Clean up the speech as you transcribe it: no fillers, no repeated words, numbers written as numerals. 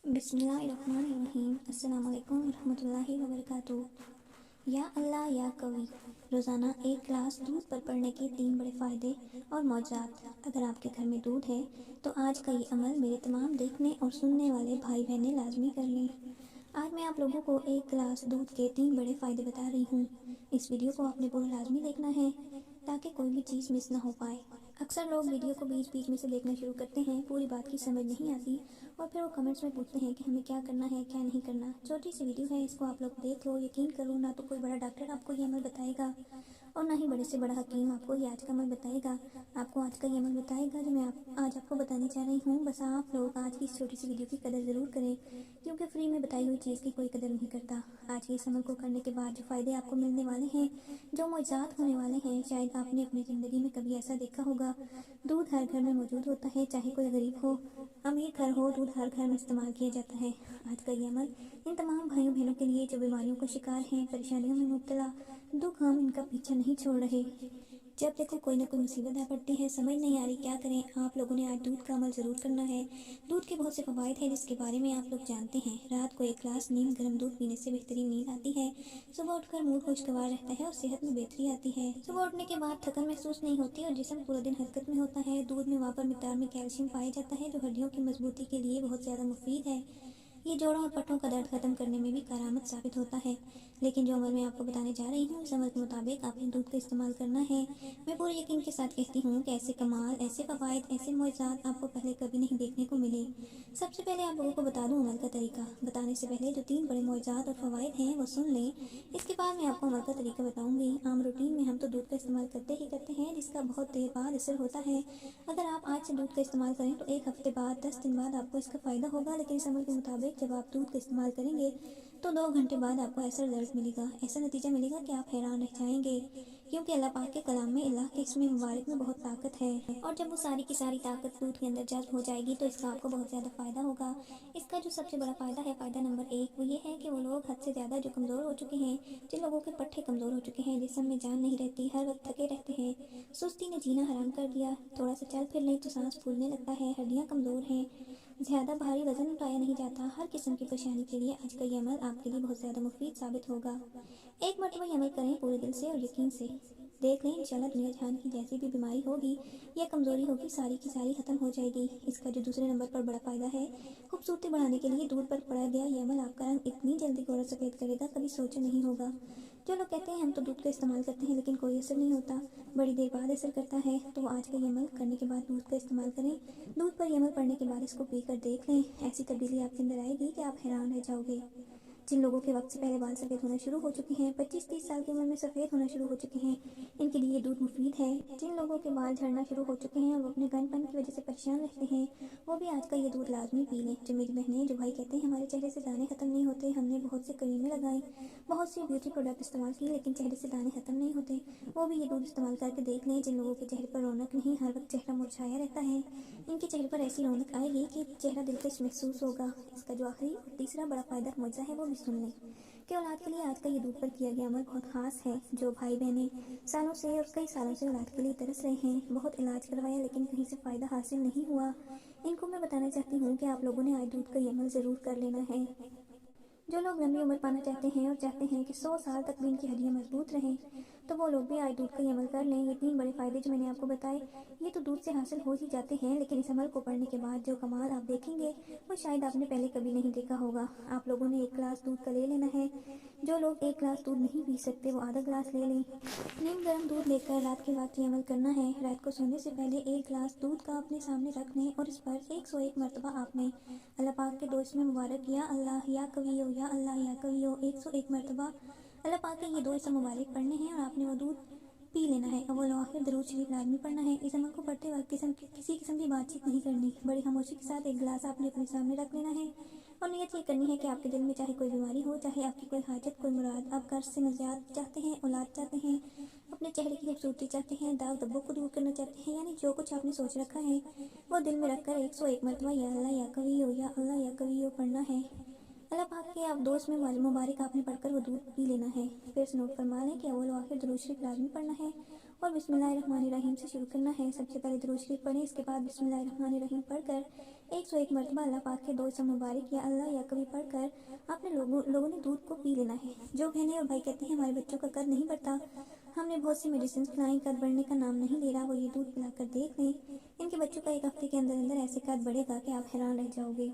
बिस्मिल्लाहिर्रहमानिर्रहीम। अस्सलाम वालेकुम रहमतुल्लाहि व बरकातुहू। या अल्लाह या कवी। रोज़ाना एक गिलास दूध पर पड़ने के 3 बड़े फ़ायदे और मौज़ात। अगर आपके घर में दूध है तो आज का ये अमल मेरे तमाम देखने और सुनने वाले भाई बहनें लाजमी कर लें। आज मैं आप लोगों को एक गिलास दूध के 3 बड़े फ़ायदे बता रही हूँ। इस वीडियो को आपने पूरा लाजमी देखना है ताकि कोई भी चीज़ मिस ना हो पाए। अक्सर लोग वीडियो को बीच बीच में से देखना शुरू करते हैं, पूरी बात की समझ नहीं आती और फिर वो कमेंट्स में पूछते हैं कि हमें क्या करना है क्या नहीं करना। छोटी सी वीडियो है, इसको आप लोग देख लो। यकीन करो, ना तो कोई बड़ा डॉक्टर आपको ये अमल बताएगा और ना ही बड़े से बड़ा हकीम आपको ये आज का अमल बताएगा। आपको आज का ये अमल बताएगा जो मैं आज आपको बताने जा रही हूँ। बस आप लोग आज की इस छोटी सी वीडियो की कदर ज़रूर करें, क्योंकि फ्री में बताई हुई चीज़ की कोई कदर नहीं करता। आज के इस अमल को करने के बाद जो फ़ायदे आपको मिलने वाले हैं, जो मौज़ात होने वाले हैं, शायद आपने अपनी ज़िंदगी में कभी ऐसा देखा होगा। दूध हर घर में मौजूद होता है, चाहे कोई गरीब हो अमीर घर हो, दूध हर घर में इस्तेमाल किया जाता है। आज का ये अमल इन तमाम भाइयों बहनों के लिए जो बीमारियों का शिकार हैं, परेशानियों में मुब्तला, दुख हम इनका पीछा नहीं छोड़ रहे। जब देखो कोई ना कोई मुसीबत आ पड़ती है, समझ नहीं आ रही क्या करें। आप लोगों ने आज दूध का अमल ज़रूर करना है। दूध के बहुत से फ़वाइद हैं जिसके बारे में आप लोग जानते हैं। रात को एक गिलास नीम गर्म दूध पीने से बेहतरीन नींद आती है। सुबह उठकर मूड खुशगवार रहता है और सेहत में बेहतरी आती है। सुबह उठने के बाद थकन महसूस नहीं होती और जिस्म पूरा दिन हरकत में होता है। दूध में वापर मिकदार में कैल्शियम पाया जाता है जो हड्डियों की मजबूती के लिए बहुत ज़्यादा मुफीद है। ये जोड़ों और पट्टों का दर्द खत्म करने में भी कारामद साबित होता है। लेकिन जो अमल मैं आपको बताने जा रही हूँ, उस अमल के मुताबिक आपने दूध का इस्तेमाल करना है। मैं पूरे यकीन के साथ कहती हूँ कि ऐसे कमाल, ऐसे फ़वाइद, ऐसे मुआज़ात आपको पहले कभी नहीं देखने को मिले। सबसे पहले आप लोगों को बता दूँ अमल का तरीका। बताने से पहले जो 3 बड़े मुआज़ात और फ़वाइद हैं वो सुन लें। इसके बाद मैं आपको अमल का तरीका बताऊँगी। आम रूटीन में हम तो दूध का इस्तेमाल करते ही करते हैं, जिसका बहुत देर बाद असर होता है। अगर आप आज से दूध का इस्तेमाल करें तो 1 हफ्ते बाद, 10 दिन बाद आपको इसका फ़ायदा होगा। लेकिन इस अमल के मुताबिक जब आप दूध का इस्तेमाल करेंगे तो 2 घंटे बाद आपको ऐसा रिजल्ट मिलेगा, ऐसा नतीजा मिलेगा कि आप हैरान रह जाएंगे। क्योंकि अल्लाह पाक के कलाम में, अल्लाह के इसमें मुबारक में बहुत ताकत है और जब वो सारी की सारी ताकत दूध के अंदर जज्ब हो जाएगी तो इसका आपको बहुत ज़्यादा फ़ायदा होगा। इसका जो सबसे बड़ा फ़ायदा है, फ़ायदा नंबर 1, वो ये है कि वो लोग हद से ज़्यादा जो कमज़ोर हो चुके हैं, जिन लोगों के पट्टे कमज़ोर हो चुके हैं, जिस्म में जान नहीं रहती, हर वक्त थके रहते हैं, सुस्ती ने जीना हराम कर दिया, थोड़ा सा चल फिर लें तो सांस फूलने लगता है, हड्डियाँ कमज़ोर हैं, ज़्यादा भारी वज़न उठाया नहीं जाता, हर किस्म की परेशानी के लिए आज का ये अमल आपके लिए बहुत ज़्यादा मुफीद साबित होगा। एक मरतबा ये अमल करें पूरे दिल से और यकीन से। देख लें इंशाल्लाह दुनिया जहान की जैसी भी बीमारी होगी या कमज़ोरी होगी, सारी की सारी ख़त्म हो जाएगी। इसका जो दूसरे नंबर पर बड़ा फ़ायदा है, खूबसूरती बढ़ाने के लिए दूध पर पड़ा गया ये अमल आपका रंग इतनी जल्दी गोरा सफ़ेद करेगा, कभी सोचा नहीं होगा। जो लोग कहते हैं हम तो दूध का इस्तेमाल करते हैं लेकिन कोई असर नहीं होता, बड़ी देर बाद असर करता है, तो आज का ये अमल करने के बाद दूध का इस्तेमाल करें। दूध पर ये अमल पड़ने के बाद इसको पी कर देख लें, ऐसी तब्दीली आपके अंदर आएगी कि आप हैरान रह जाओगे। जिन लोगों के वक्त से पहले बाल सफ़ेद होना शुरू हो चुके हैं, 25-30 साल की उम्र में सफ़ेद होना शुरू हो चुके हैं, इनके लिए ये दूध मुफीद है। जिन लोगों के बाल झड़ना शुरू हो चुके हैं और वो अपने गंदपन की वजह से परेशान रहते हैं, वो भी आज का ये दूध लाजमी पी लें। जो मेरी बहनें, जो भाई कहते हैं हमारे चेहरे से दाने ख़त्म नहीं होते, हमने बहुत से क्रीमें लगाई, बहुत सी ब्यूटी प्रोडक्ट इस्तेमाल की, लेकिन चेहरे से दाने ख़त्म नहीं होते, वो भी ये दूध इस्तेमाल करके देख लें। जिन लोगों के चेहरे पर रौनक नहीं, हर वक्त चेहरा मुरझाया रहता है, इनके चेहरे पर ऐसी रौनक आएगी कि चेहरा दिलकश महसूस होगा। इसका जो आखिरी और तीसरा बड़ा फ़ायदा मुआवजा है वो भी सुन लें कि औलाद के लिए आज का ये दूध पर किया गया अमल बहुत ख़ास है। जो भाई बहनें सालों से और कई सालों से औलाद के लिए तरस रहे हैं, बहुत इलाज करवाया लेकिन कहीं से फ़ायदा हासिल नहीं हुआ, इनको मैं बताना चाहती हूँ कि आप लोगों ने आज दूध का ये अमल ज़रूर कर लेना है। जो लोग लंबी उम्र पाना चाहते हैं और चाहते हैं कि 100 साल तक भी इनकी हड्डियाँ मजबूत रहें, तो वो लोग भी आज दूध का ये अमल कर लें। ये 3 बड़े फ़ायदे जो मैंने आपको बताए, ये तो दूध से हासिल हो ही जाते हैं, लेकिन इस अमल को पढ़ने के बाद जो कमाल आप देखेंगे वो शायद आपने पहले कभी नहीं देखा होगा। आप लोगों ने 1 गिलास दूध का ले लेना है। जो लोग 1 गिलास दूध नहीं पी सकते वो आधा गिलास ले लें। नीम गर्म दूध लेकर रात के वक्त ये अमल करना है। रात को सोने से पहले 1 गिलास दूध का अपने सामने रख लें और इस पर 101 मरतबा आपने अल्लाह पाक के दो इसमें मुबारक या अल्लाह या कवियो, या अल्लाह या कवियो 101 मरतबा अल्लाह पाक के ये दो इसम मुबारक पढ़ने हैं और आपने वो दूध पी लेना है। अव्वल और आखिर दरूद शरीफ लाजमी पढ़ना है। इस अमल को पढ़ते वक्त किसी किस्म की बातचीत नहीं करनी, बड़ी खामोशी के साथ 1 गिलास आपने अपने सामने रख लेना है और नियत ये करनी है कि आपके दिल में चाहे कोई बीमारी हो, चाहे आपकी कोई हाजत, कोई मुराद, आप कर्ज से निजात चाहते हैं, औलाद चाहते हैं, अपने चेहरे की खूबसूरती चाहते हैं, दाग धब्बों को दूर करना चाहते हैं, यानी जो कुछ आपने सोच रखा है वो दिल में रखकर 101 मरतबा या अल्लाह या कवियो, या अल्लाह या कवियो पढ़ना है। अल्लाह पाक के आप दोस्त में मुबारक आपने पढ़कर वो दूध पी लेना है। फिर से नोट फरमा लें कि अव्वल व आखिर दुरूद शरीफ लाजमी पढ़ना है اور بسم اللہ الرحمن الرحیم سے شروع کرنا ہے۔ سب سے پہلے درود شریف پڑھیں، اس کے بعد بسم اللہ الرحمن الرحیم پڑھ کر 101 مرتبہ اللہ پاک کے 2 اسم مبارک یا اللہ یا کبھی پڑھ کر آپ نے لوگوں نے دودھ کو پی لینا ہے۔ جو بہنیں اور بھائی کہتے ہیں ہمارے بچوں کا قد نہیں بڑھتا، ہم نے بہت سی میڈیسنز کھلائیں، قد بڑھنے کا نام نہیں لے رہا، وہ یہ دودھ پلا کر دیکھ لیں، ان کے بچوں کا 1 ہفتے کے اندر ایسے قد بڑھے گا کہ آپ حیران رہ جاؤ گے۔